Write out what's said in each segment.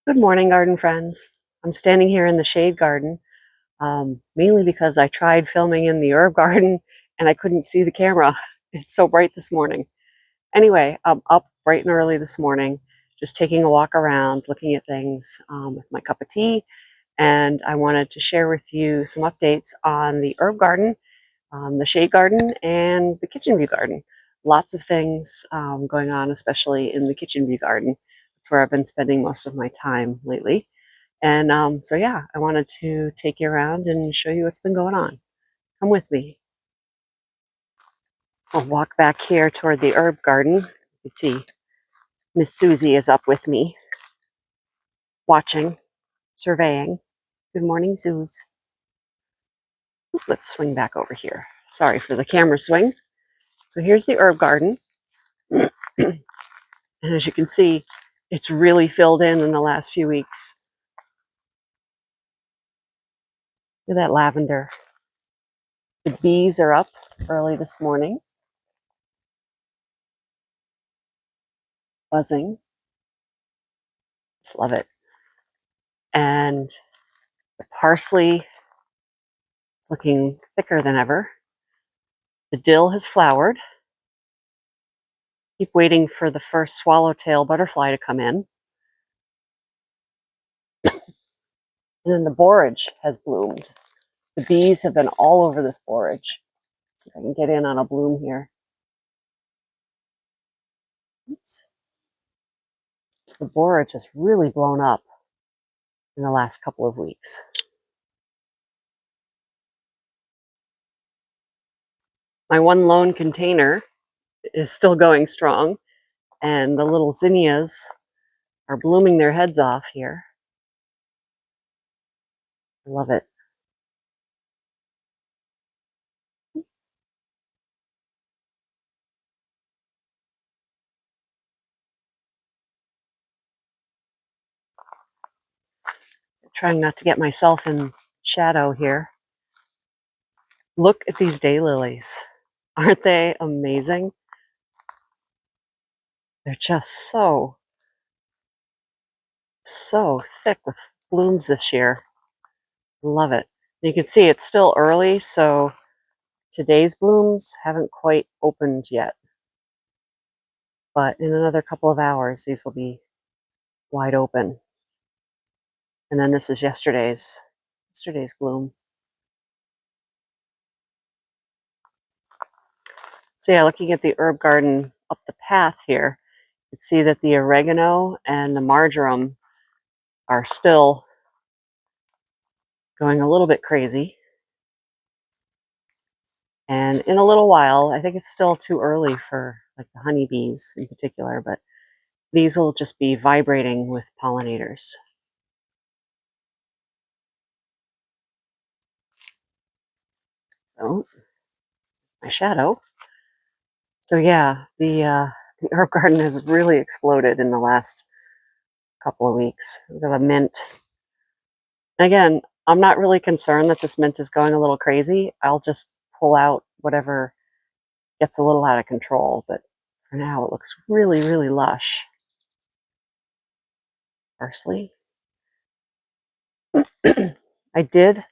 Good morning, garden friends. I'm standing here in the shade garden, mainly because I tried filming in the herb garden and I couldn't see the camera. It's so bright this morning. Anyway, I'm up bright and early this morning, just taking a walk around, looking at things with my cup of tea. And I wanted to share with you some updates on the herb garden, the shade garden, and the kitchen view garden. Lots of things going on, especially in the kitchen view garden. It's where I've been spending most of my time lately. And so, yeah, I wanted to take you around and show you what's been going on. Come with me. I'll walk back here toward the herb garden. You can see Miss Susie is up with me, watching, surveying. Good morning, Suze. Let's swing back over here. Sorry for the camera swing. So here's the herb garden. And as you can see, it's really filled in the last few weeks. Look at that lavender. The bees are up early this morning, buzzing. Just love it. And the parsley is looking thicker than ever. The dill has flowered. Keep waiting for the first swallowtail butterfly to come in. And then the borage has bloomed. The bees have been all over this borage. See if I can get in on a bloom here. Oops. The borage has really blown up in the last couple of weeks. My one lone container is still going strong, and the little zinnias are blooming their heads off here. I love it. Trying not to get myself in shadow here. Look at these daylilies. Aren't they amazing? They're just so thick with blooms this year. Love it. You can see it's still early, so today's blooms haven't quite opened yet. But in another couple of hours, these will be wide open. And then this is yesterday's bloom. So yeah, looking at the herb garden up the path here, you can see that the oregano and the marjoram are still going a little bit crazy. And in a little while, I think it's still too early for like the honeybees in particular, but these will just be vibrating with pollinators. So, my shadow. So yeah, the herb garden has really exploded in the last couple of weeks. We've got a mint. And again, I'm not really concerned that this mint is going a little crazy. I'll just pull out whatever gets a little out of control, but for now it looks really, really lush. Parsley. I did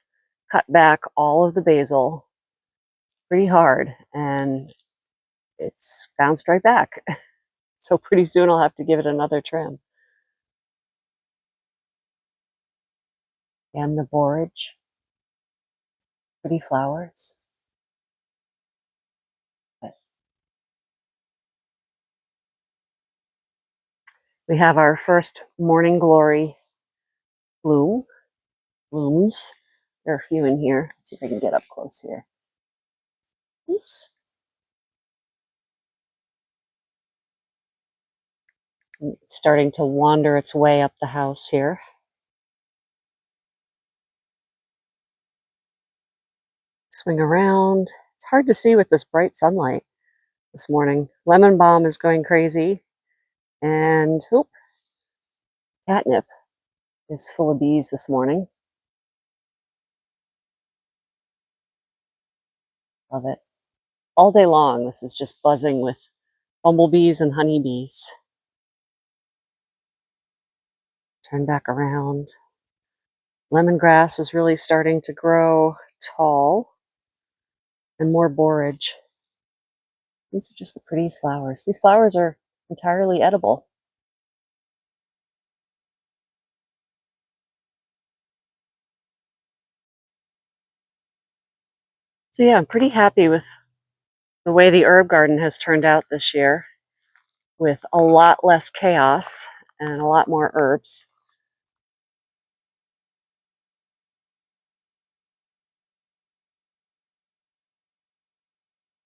cut back all of the basil pretty hard, and it's bounced right back. So pretty soon I'll have to give it another trim. And the borage, pretty flowers. But we have our first morning glory blooms. There are a few in here. Let's see if I can get up close here. Oops. It's starting to wander its way up the house here. Swing around. It's hard to see with this bright sunlight this morning. Lemon balm is going crazy. And catnip is full of bees this morning. Love it. All day long, this is just buzzing with bumblebees and honeybees. Turn back around. Lemongrass is really starting to grow tall, and more borage. These are just the prettiest flowers. These flowers are entirely edible. So yeah, I'm pretty happy with the way the herb garden has turned out this year, with a lot less chaos and a lot more herbs.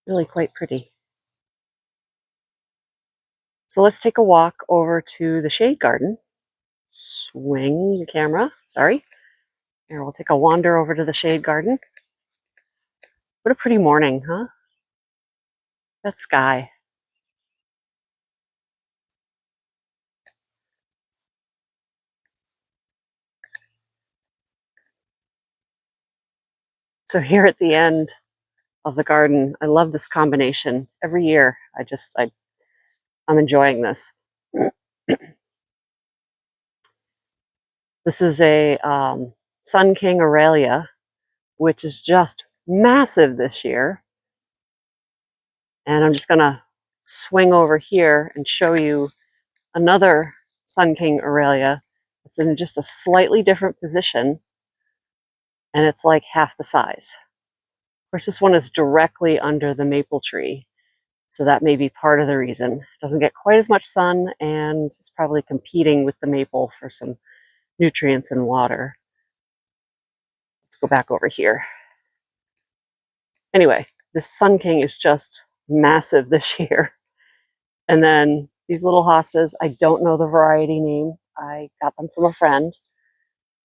Really quite pretty. So let's take a walk over to the shade garden. Swing the camera, sorry. Here, we'll take a wander over to the shade garden. What a pretty morning, huh? That sky. So here at the end of the garden, I love this combination. Every year, I'm enjoying this. This is a Sun King Aurelia, which is just massive this year. And I'm just gonna swing over here and show you another Sun King Aurelia. It's in just a slightly different position, and it's like half the size. Of course, this one is directly under the maple tree, so that may be part of the reason. It doesn't get quite as much sun, and it's probably competing with the maple for some nutrients and water. Let's go back over here. Anyway, this Sun King is just massive this year. And then these little hostas, I don't know the variety name. I got them from a friend,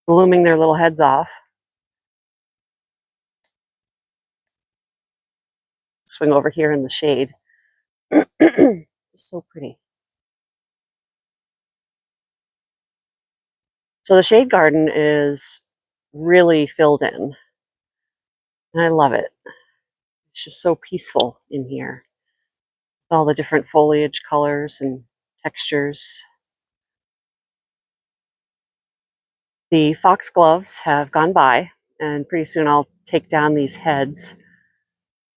blooming their little heads off. Swing over here in the shade. Just so pretty. So the shade garden is really filled in, and I love it. It's just so peaceful in here. All the different foliage colors and textures. The foxgloves have gone by, and pretty soon I'll take down these heads,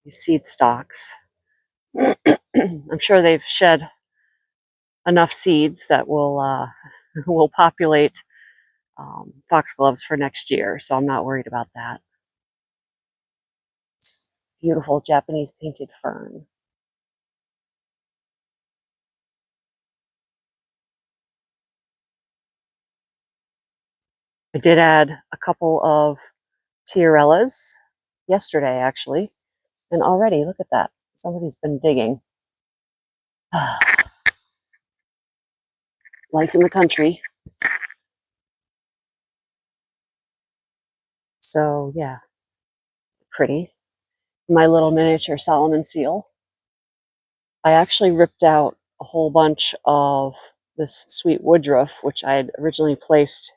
these seed stalks. I'm sure they've shed enough seeds that will populate foxgloves for next year, so I'm not worried about that. It's beautiful Japanese painted fern. I did add a couple of tiarellas yesterday, actually, and already, look at that. Somebody's been digging. Life in the country. So yeah, pretty. My little miniature Solomon seal. I actually ripped out a whole bunch of this sweet woodruff, which I had originally placed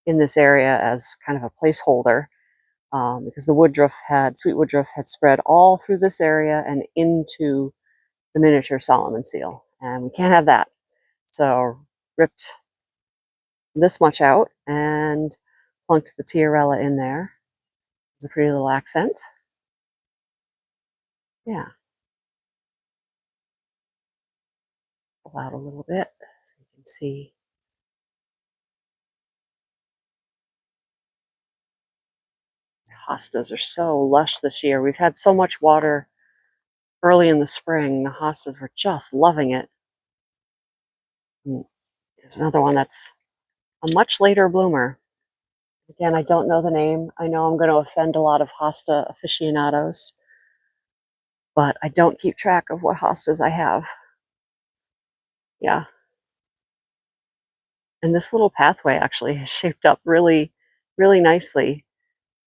in this area as kind of a placeholder, because the sweet woodruff had spread all through this area and into the miniature Solomon seal, and we can't have that. So ripped this much out and plunked the tiarella in there. It's a pretty little accent. Yeah. Pull out a little bit so you can see. These hostas are so lush this year. We've had so much water early in the spring. The hostas were just loving it. And there's another one that's a much later bloomer. Again, I don't know the name. I know I'm going to offend a lot of hosta aficionados, but I don't keep track of what hostas I have. Yeah. And this little pathway actually is shaped up really, really nicely,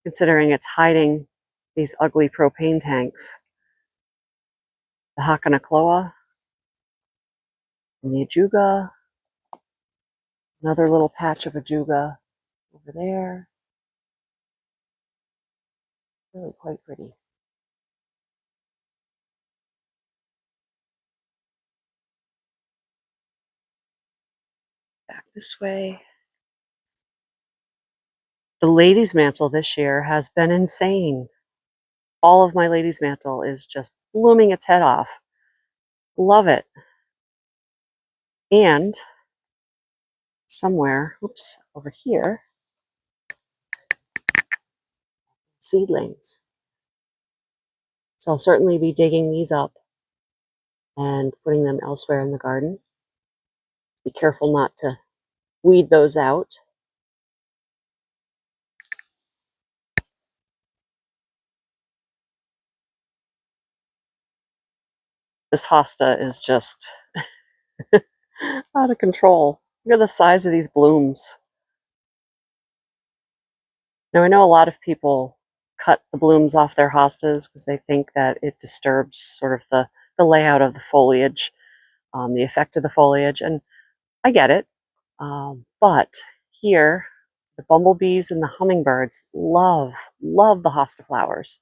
considering it's hiding these ugly propane tanks. The Hakanakloa and the ajuga. Another little patch of ajuga over there. Really quite pretty. Back this way. The ladies' mantle this year has been insane. All of my ladies' mantle is just blooming its head off. Love it. And somewhere, oops, over here, seedlings. So I'll certainly be digging these up and putting them elsewhere in the garden. Be careful not to weed those out. This hosta is just out of control. Look at the size of these blooms. Now, I know a lot of people cut the blooms off their hostas because they think that it disturbs sort of the layout of the foliage, the effect of the foliage, and I get it. But here, the bumblebees and the hummingbirds love the hosta flowers.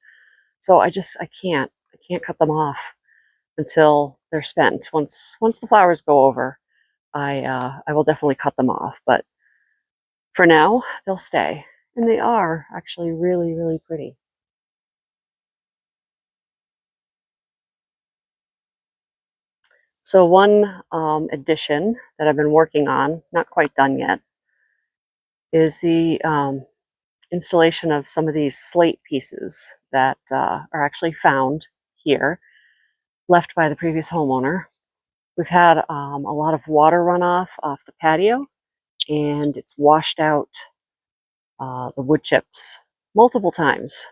So I can't cut them off until they're spent. Once the flowers go over, I will definitely cut them off. But for now, they'll stay, and they are actually really pretty. So one addition that I've been working on, not quite done yet, is the installation of some of these slate pieces that are actually found here, left by the previous homeowner. We've had a lot of water runoff off the patio, and it's washed out the wood chips multiple times.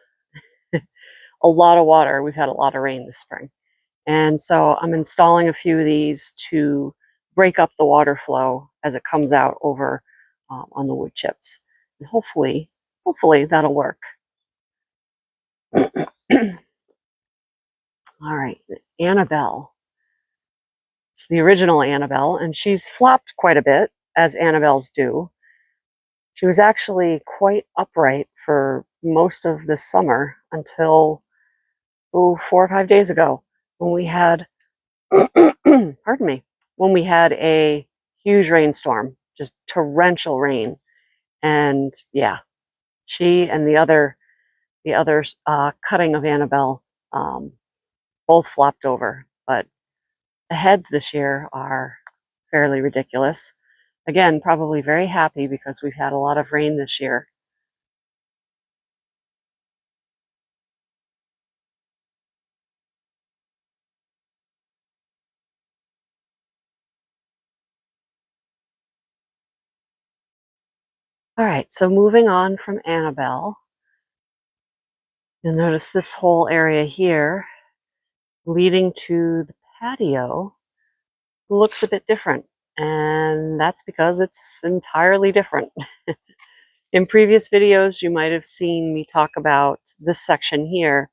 A lot of water. We've had a lot of rain this spring. And so I'm installing a few of these to break up the water flow as it comes out over on the wood chips. And hopefully that'll work. All right, Annabelle. It's the original Annabelle, and she's flopped quite a bit, as Annabelles do. She was actually quite upright for most of this summer until, 4 or 5 days ago, when we had, pardon me, when we had a huge rainstorm, just torrential rain. And yeah, she and the other cutting of Annabelle both flopped over. But the heads this year are fairly ridiculous. Again, probably very happy because we've had a lot of rain this year. All right, so moving on from Annabelle, you'll notice this whole area here leading to the patio looks a bit different, and that's because it's entirely different. In previous videos, you might have seen me talk about this section here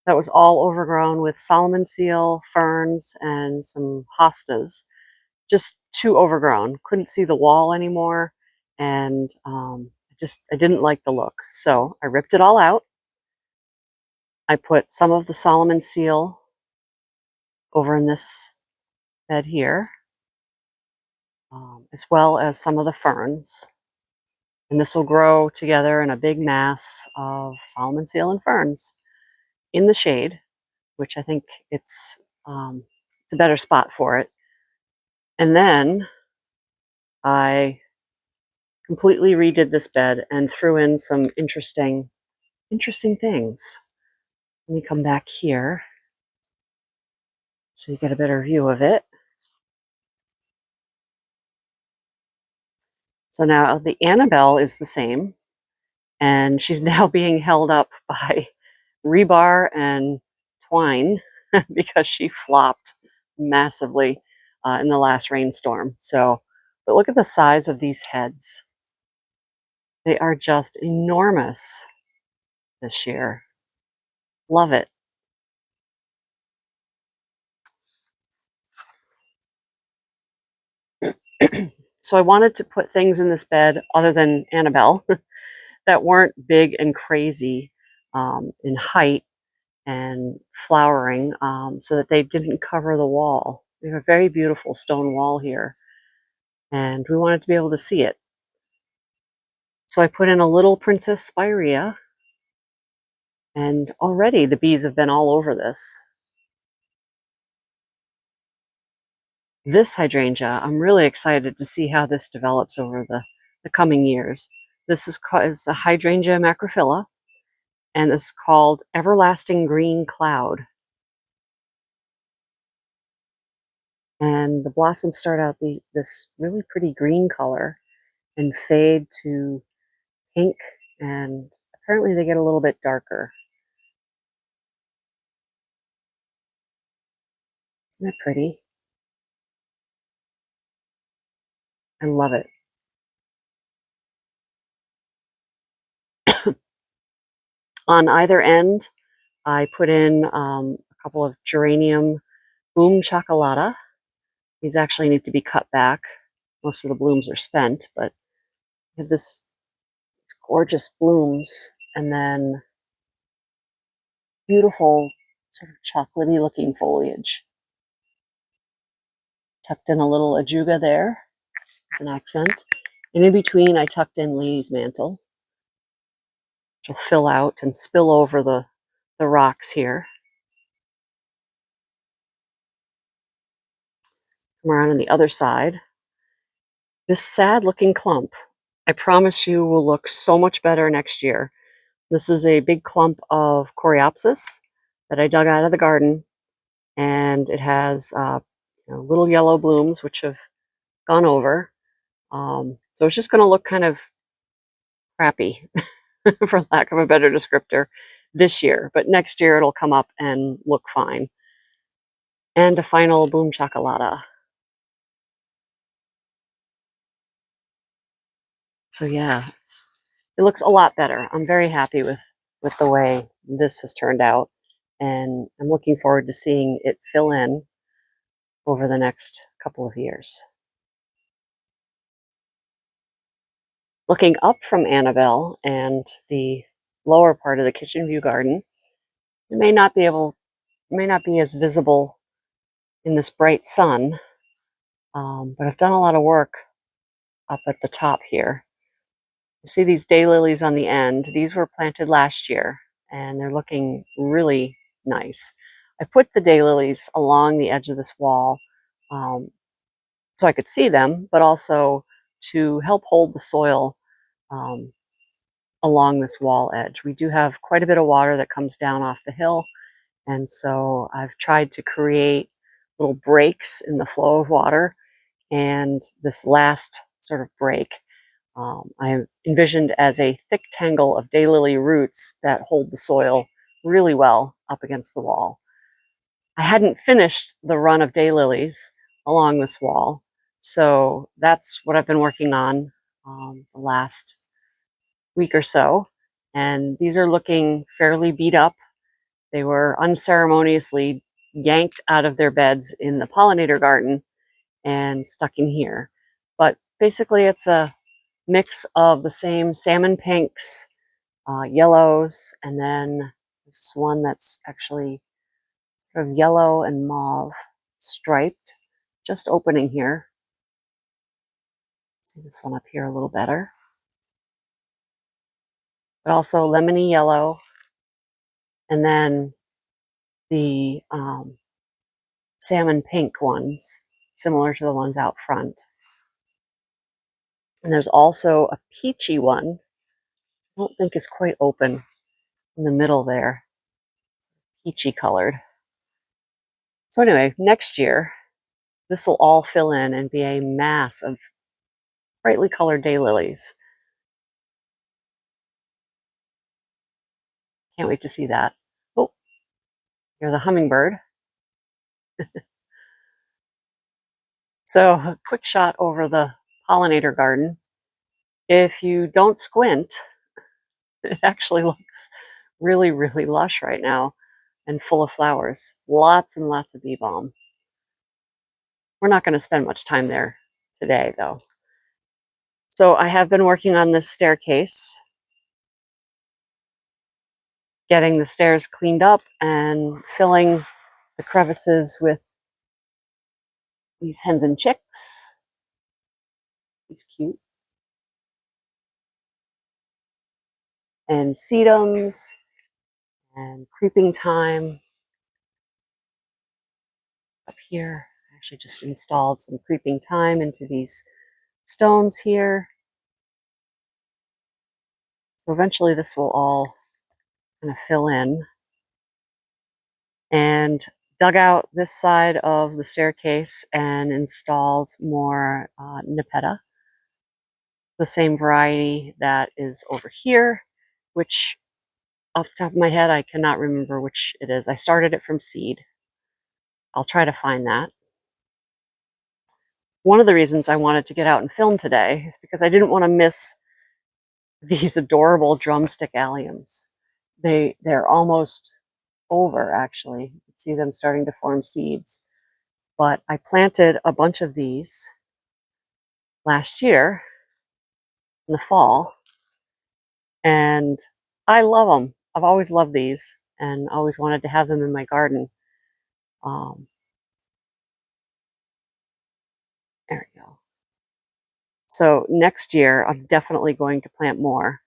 that was all overgrown with Solomon seal, ferns, and some hostas. Just too overgrown. Couldn't see the wall anymore, and I didn't like the look. So I ripped it all out. I put some of the Solomon seal over in this bed here, as well as some of the ferns. And this will grow together in a big mass of Solomon seal and ferns in the shade, which I think it's a better spot for it. And then I completely redid this bed and threw in some interesting things. Let me come back here so you get a better view of it. So now the Annabelle is the same, and she's now being held up by rebar and twine because she flopped massively in the last rainstorm. So, but look at the size of these heads. They are just enormous this year. Love it. So I wanted to put things in this bed other than Annabelle that weren't big and crazy in height and flowering, so that they didn't cover the wall. We have a very beautiful stone wall here, and we wanted to be able to see it. So I put in a little Princess Spirea, and already the bees have been all over this. This hydrangea, I'm really excited to see how this develops over the coming years. This is a hydrangea macrophylla, and it's called Everlasting Green Cloud. And the blossoms start out this really pretty green color and fade to pink, and apparently they get a little bit darker. Isn't that pretty? I love it. On either end, I put in a couple of geranium Boom Chocolata. These actually need to be cut back. Most of the blooms are spent, but I have these gorgeous blooms, and then beautiful sort of chocolatey looking foliage. Tucked in a little ajuga there as an accent. And in between, I tucked in Lady's Mantle, which will fill out and spill over the rocks here. Come around on the other side. This sad looking clump, I promise you, will look so much better next year. This is a big clump of Coreopsis that I dug out of the garden, and it has little yellow blooms which have gone over. So it's just going to look kind of crappy, for lack of a better descriptor, this year. But next year it'll come up and look fine. And a final Boom Chocolata. So yeah, it looks a lot better. I'm very happy with the way this has turned out, and I'm looking forward to seeing it fill in over the next couple of years. Looking up from Annabelle and the lower part of the kitchen view garden, it may not be as visible in this bright sun, but I've done a lot of work up at the top here. You see these daylilies on the end. These were planted last year, and they're looking really nice. I put the daylilies along the edge of this wall so I could see them, but also to help hold the soil um, along this wall edge. We do have quite a bit of water that comes down off the hill, and so I've tried to create little breaks in the flow of water. And this last sort of break, I envisioned as a thick tangle of daylily roots that hold the soil really well up against the wall. I hadn't finished the run of daylilies along this wall, so that's what I've been working on the last week or so. And these are looking fairly beat up. They were unceremoniously yanked out of their beds in the pollinator garden and stuck in here. But basically it's a mix of the same salmon pinks, yellows, and then there's this one that's actually sort of yellow and mauve striped, just opening here. See this one up here a little better. But also lemony yellow, and then the salmon pink ones, similar to the ones out front. And there's also a peachy one, I don't think is quite open, in the middle there, peachy colored. So anyway, next year, this will all fill in and be a mass of brightly colored daylilies. Can't wait to see that. Oh, here's the hummingbird. So a quick shot over the pollinator garden. If you don't squint, it actually looks really, really lush right now and full of flowers. Lots and lots of bee balm. We're not going to spend much time there today, though. So I have been working on this staircase, getting the stairs cleaned up and filling the crevices with these hens and chicks. He's cute. and sedums and creeping thyme. Up here, I actually just installed some creeping thyme into these stones here. So eventually this will all kind of fill in. And dug out this side of the staircase and installed more Nepeta, the same variety that is over here, which off the top of my head, I cannot remember which it is. I started it from seed. I'll try to find that. One of the reasons I wanted to get out and film today is because I didn't want to miss these adorable drumstick alliums. They're almost over, actually. You can see them starting to form seeds. But I planted a bunch of these last year in the fall, and I love them. I've always loved these and always wanted to have them in my garden. There we go. So next year, I'm definitely going to plant more.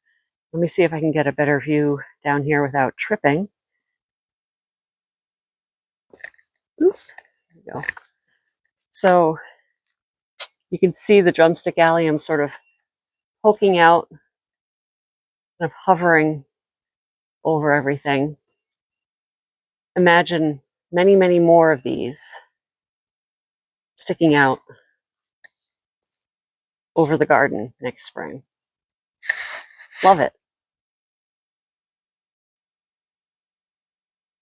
Let me see if I can get a better view down here without tripping. Oops, there we go. So you can see the drumstick allium sort of poking out, kind of hovering over everything. Imagine many, many more of these sticking out over the garden next spring. Love it.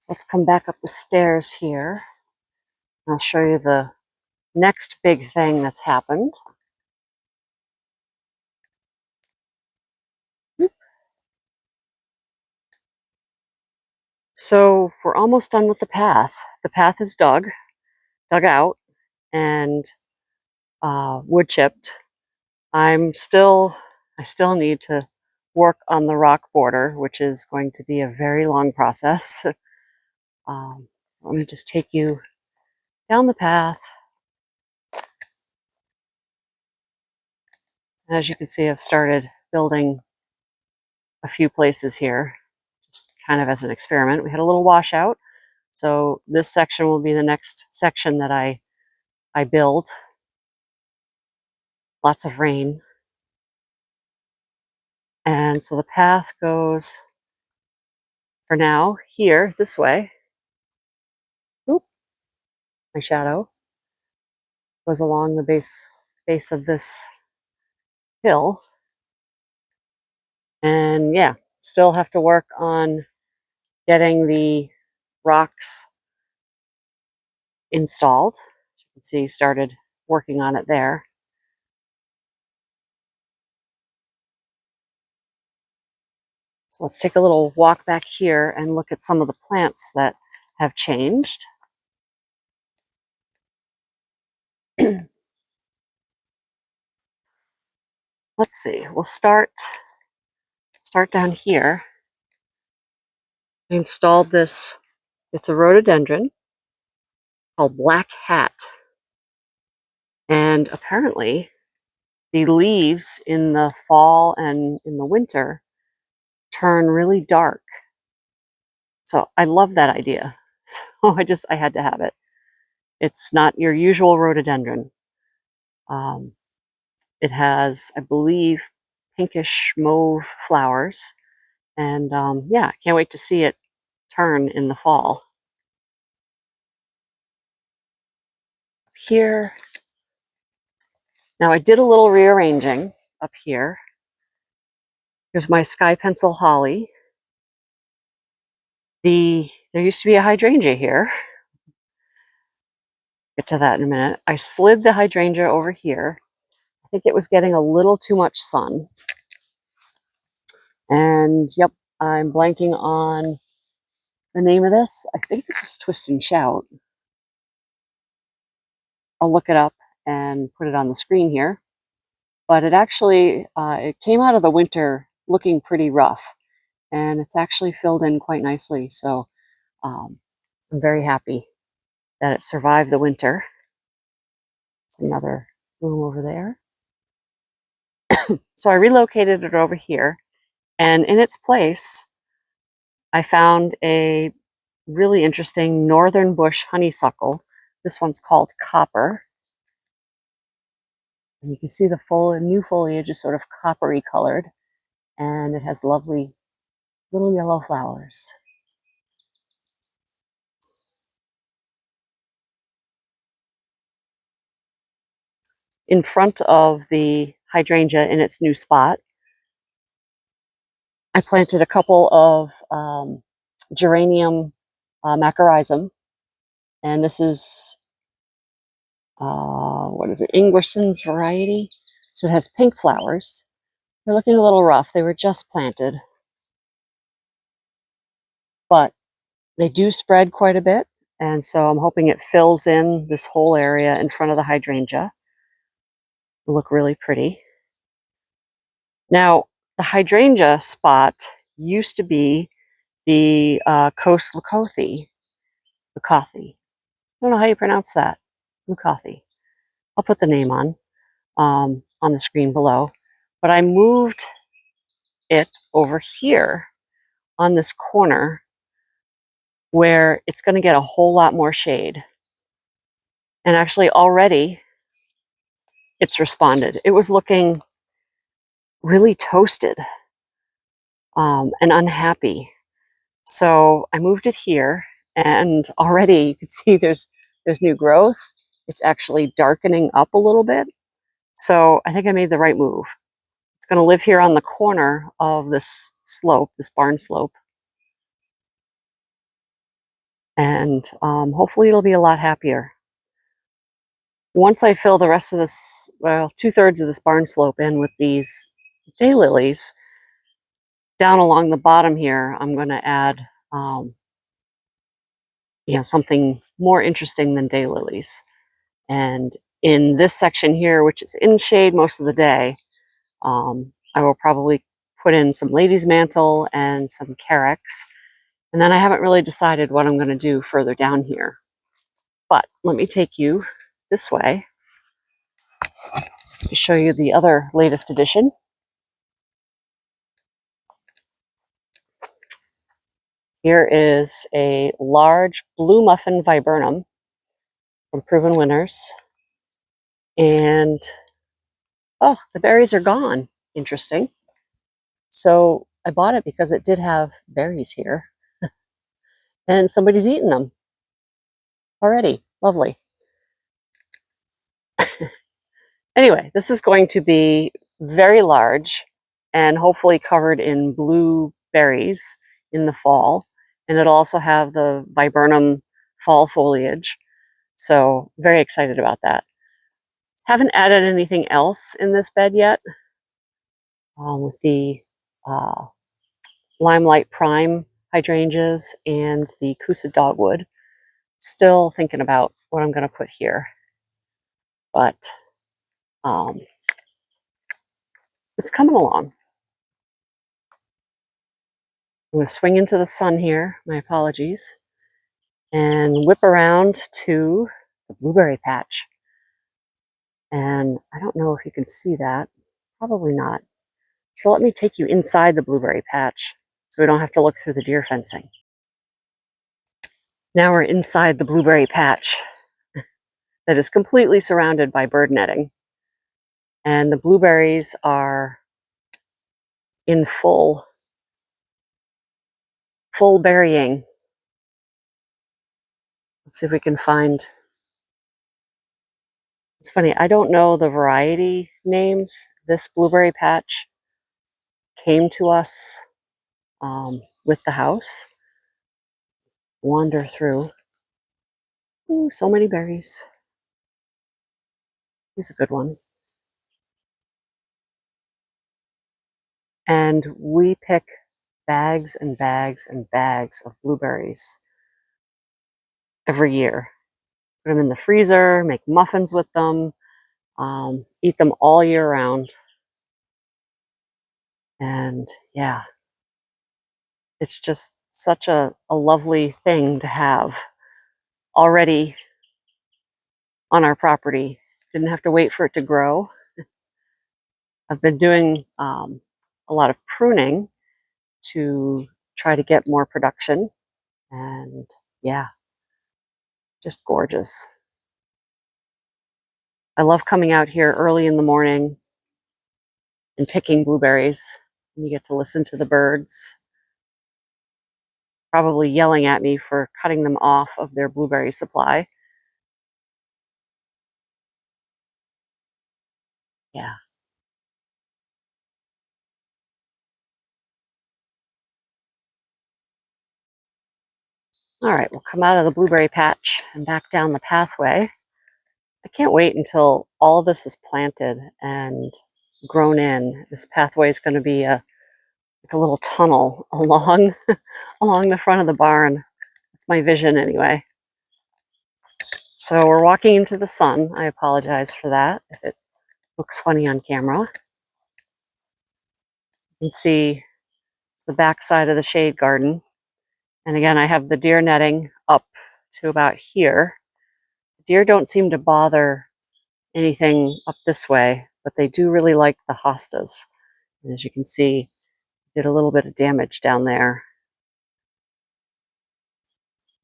Let's come back up the stairs here. I'll show you the next big thing that's happened. So we're almost done with the path. The path is dug out, and wood chipped. I still need to work on the rock border, which is going to be a very long process. Let me just take you down the path. As you can see, I've started building a few places here, just kind of as an experiment. We had a little washout, so this section will be the next section that I build. Lots of rain. And so the path goes, for now, here, this way. Oop, my shadow goes along the base of this hill. And yeah, still have to work on getting the rocks installed. As you can see, started working on it there. So let's take a little walk back here and look at some of the plants that have changed. Let's see, we'll start down here. I installed this, it's a rhododendron called Black Hat. And apparently the leaves in the fall and in the winter turn really dark. So I love that idea. So I had to have it. It's not your usual rhododendron. It has, I believe, pinkish mauve flowers. And yeah, can't wait to see it turn in the fall. Here, now I did a little rearranging up here. Here's my sky pencil holly. There used to be a hydrangea here. Get to that in a minute. I slid the hydrangea over here. I think it was getting a little too much sun. And yep, I'm blanking on the name of this. I think this is Twist and Shout. I'll look it up and put it on the screen here. But it actually, it came out of the winter looking pretty rough. And it's actually filled in quite nicely. So I'm very happy that it survived the winter. It's another bloom over there. So I relocated it over here, And in its place, I found a really interesting northern bush honeysuckle. This one's called Copper. And you can see the new foliage is sort of coppery colored, and it has lovely little yellow flowers. In front of the hydrangea in its new spot, I planted a couple of geranium macarizum, and this is, what is it, Ingerson's variety. So it has pink flowers. They're looking a little rough. They were just planted, but they do spread quite a bit, and so I'm hoping it fills in this whole area in front of the hydrangea. It'll look really pretty. Now, the hydrangea spot used to be the Coast Leucothi. I don't know how you pronounce that. Leucothi. I'll put the name on the screen below. But I moved it over here on this corner where it's going to get a whole lot more shade. And actually already it's responded. It was looking really toasted and unhappy. So I moved it here, and already you can see there's new growth. It's actually darkening up a little bit. So I think I made the right move. It's going to live here on the corner of this slope, this barn slope. And hopefully it'll be a lot happier. Once I fill the rest of this, well, 2/3 of this barn slope in with these daylilies, down along the bottom here, I'm going to add, something more interesting than daylilies. And in this section here, which is in shade most of the day, I will probably put in some lady's mantle and some carex. And then I haven't really decided what I'm going to do further down here. But let me take you this way to show you the other latest addition. Here is a large blue muffin viburnum from Proven Winners. And, oh, the berries are gone. Interesting. So I bought it because it did have berries here. And somebody's eaten them already. Lovely. Anyway, this is going to be very large and hopefully covered in blue berries in the fall. And it'll also have the viburnum fall foliage. So very excited about that. Haven't added anything else in this bed yet. With the Limelight Prime hydrangeas and the Coosa Dogwood. Still thinking about what I'm going to put here. But it's coming along. I'm going to swing into the sun here, my apologies, and whip around to the blueberry patch. And I don't know if you can see that, probably not. So let me take you inside the blueberry patch so we don't have to look through the deer fencing. Now we're inside the blueberry patch that is completely surrounded by bird netting. And the blueberries are in full berrying. Let's see if we can find. It's funny, I don't know the variety names. This blueberry patch came to us with the house. Wander through. Ooh, so many berries. Here's a good one. And we pick bags and bags and bags of blueberries every year. Put them in the freezer, make muffins with them, eat them all year round. And yeah, it's just such a lovely thing to have already on our property. Didn't have to wait for it to grow. I've been doing a lot of pruning to try to get more production. And yeah, just gorgeous. I love coming out here early in the morning and picking blueberries. And you get to listen to the birds, probably yelling at me for cutting them off of their blueberry supply. Yeah. All right, we'll come out of the blueberry patch and back down the pathway. I can't wait until all of this is planted and grown in. This pathway is going to be like a little tunnel along along the front of the barn. That's my vision anyway. So we're walking into the sun. I apologize for that if it looks funny on camera. You can see it's the back side of the shade garden. And again, I have the deer netting up to about here. Deer don't seem to bother anything up this way, but they do really like the hostas. And as you can see, did a little bit of damage down there.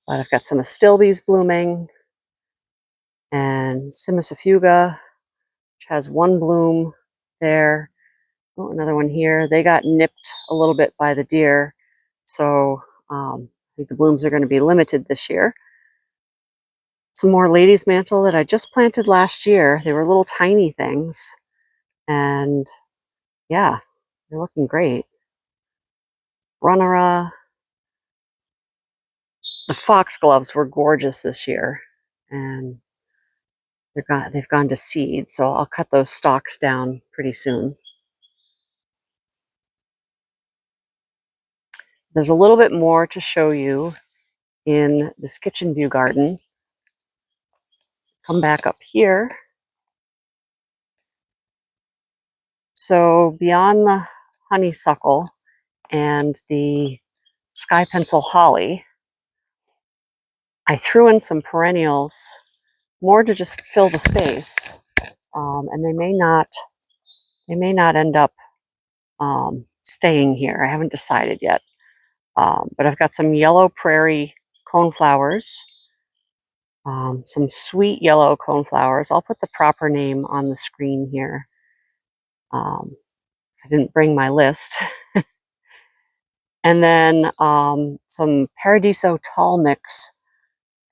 But I've got some astilbes blooming and Cimicifuga, which has one bloom there. Oh, another one here. They got nipped a little bit by the deer, so I think the blooms are going to be limited this year. Some more ladies' mantle that I just planted last year. They were little tiny things, and yeah, they're looking great. Runnera. The foxgloves were gorgeous this year, and they've gone to seed, so I'll cut those stalks down pretty soon. There's a little bit more to show you in this kitchen view garden. Come back up here. So beyond the honeysuckle and the sky pencil holly, I threw in some perennials more to just fill the space, and they may not end up staying here. I haven't decided yet, but I've got some yellow prairie coneflowers, some sweet yellow coneflowers. I'll put the proper name on the screen here. I didn't bring my list. And then some Paradiso tall mix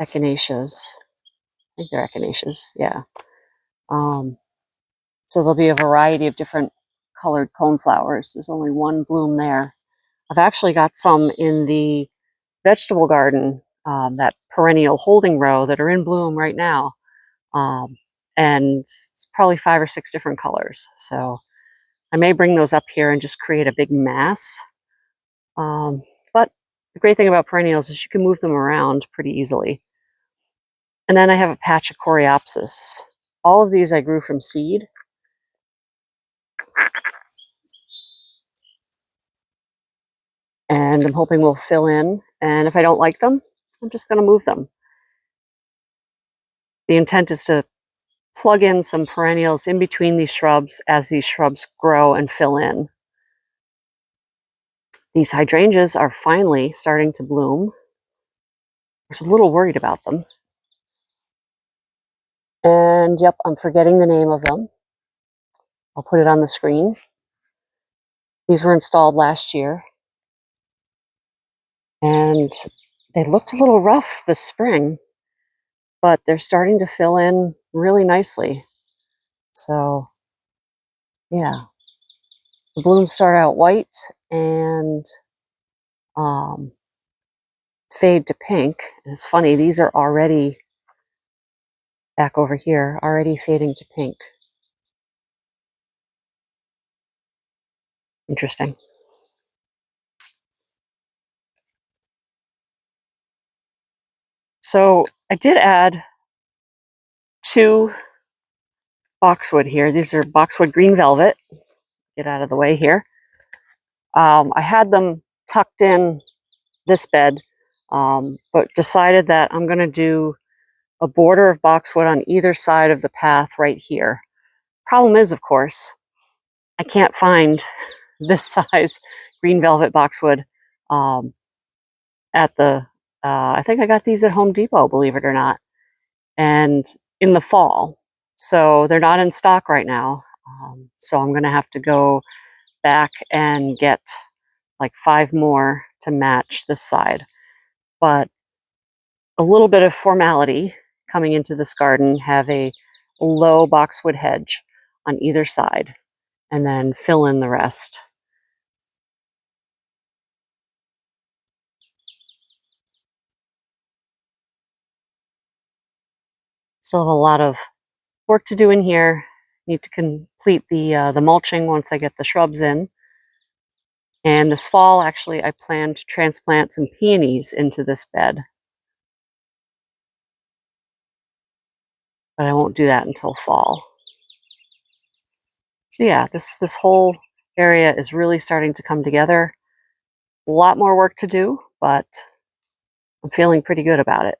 echinaceas. I think they're echinaceas, yeah. So there'll be a variety of different colored coneflowers. There's only one bloom there. I've actually got some in the vegetable garden, that perennial holding row, that are in bloom right now. And it's probably 5 or 6 different colors. So I may bring those up here and just create a big mass. But the great thing about perennials is you can move them around pretty easily. And then I have a patch of Coreopsis. All of these I grew from seed. And I'm hoping we'll fill in. And if I don't like them, I'm just going to move them. The intent is to plug in some perennials in between these shrubs as these shrubs grow and fill in. These hydrangeas are finally starting to bloom. I was a little worried about them. And yep, I'm forgetting the name of them. I'll put it on the screen. These were installed last year. And they looked a little rough this spring, but they're starting to fill in really nicely. So yeah, the blooms start out white and fade to pink. And it's funny, these are already back over here, already fading to pink. Interesting. So I did add 2 boxwood here. These are boxwood green velvet. Get out of the way here. I had them tucked in this bed, but decided that I'm going to do a border of boxwood on either side of the path right here. Problem is, of course, I can't find this size green velvet boxwood at the, I think I got these at Home Depot, believe it or not, and in the fall. So they're not in stock right now. So I'm gonna have to go back and get like 5 more to match this side. But a little bit of formality coming into this garden, have a low boxwood hedge on either side, and then fill in the rest. Still have a lot of work to do in here. Need to complete the mulching once I get the shrubs in. And this fall, actually, I plan to transplant some peonies into this bed. But I won't do that until fall. So yeah, this whole area is really starting to come together. A lot more work to do, but I'm feeling pretty good about it.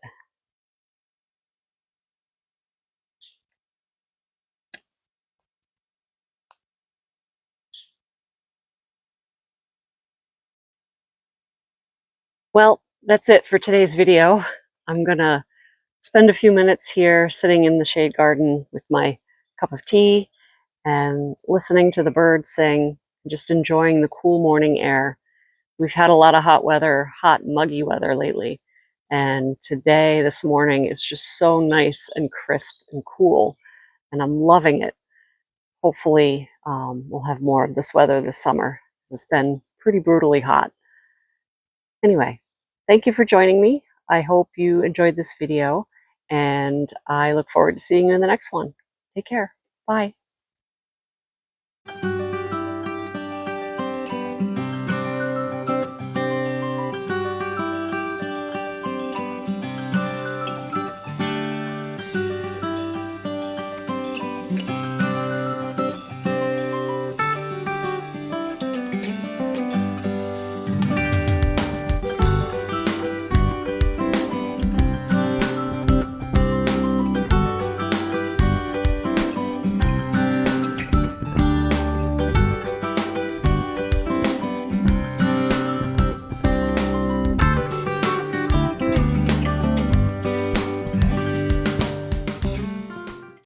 Well, that's it for today's video. I'm gonna spend a few minutes here sitting in the shade garden with my cup of tea and listening to the birds sing, just enjoying the cool morning air. We've had a lot of hot weather, hot, muggy weather lately. And today, this morning, is just so nice and crisp and cool, and I'm loving it. Hopefully, we'll have more of this weather this summer. It's been pretty brutally hot. Anyway, thank you for joining me. I hope you enjoyed this video, and I look forward to seeing you in the next one. Take care. Bye.